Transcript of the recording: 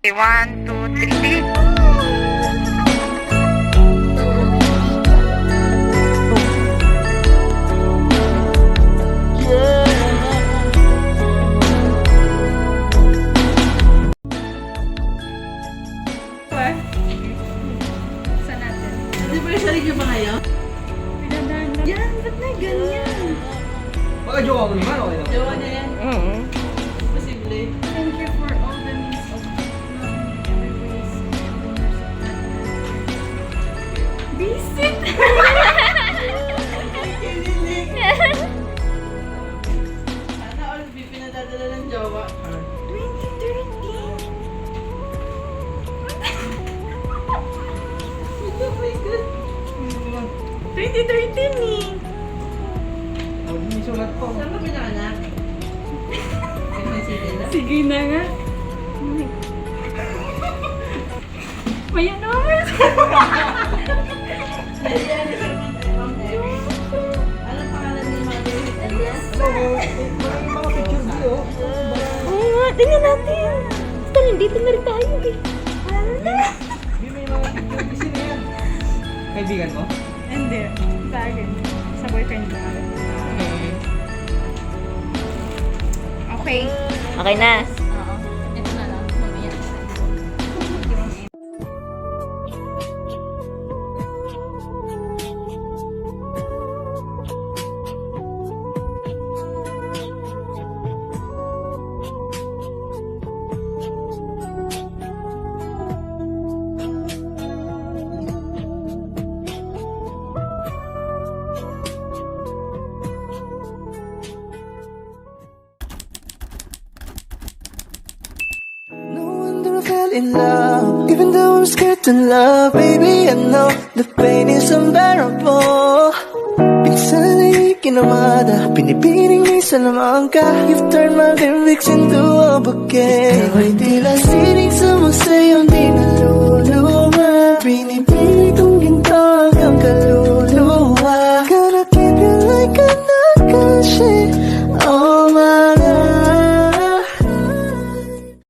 Okay, 1, 2, 3. Saan natin? Anniversary niyo ba ngayon? Pinadaan. Yan, ba't na ganyan? Baka jowa mo naman, okay lang. Jowa niya yan? Mm. Posible. Thank you for all the means of love and every ways. Visit! Sana all be pinadadala ng jowa. 2013! Oh my God. 2013 eh! Oh, hindi sulat po. Saan ba pinakanak? Ay, may sila na. Sige na nga. May ano ba? Anong pangalan ni Mother? Elias? Maraming mga pictures dito. Oo nga, tingnan natin. Basta nandito na rin tayo eh. Yung may mga pictures kasi na yan. Kaibigan mo? Hindi. Sa akin. Sa boyfriend ko. Okay. Okay na. Oo. Ito na lang. Mamaya. No wonder I fell in love, even though I'm scared to love. Baby, I know the pain is unbearable. Pinsan ay kinamada, pinipiling minsan lamang ka. You've turned my lyrics into a bouquet. Ikaw ay tila sining sa museo, di naluluma.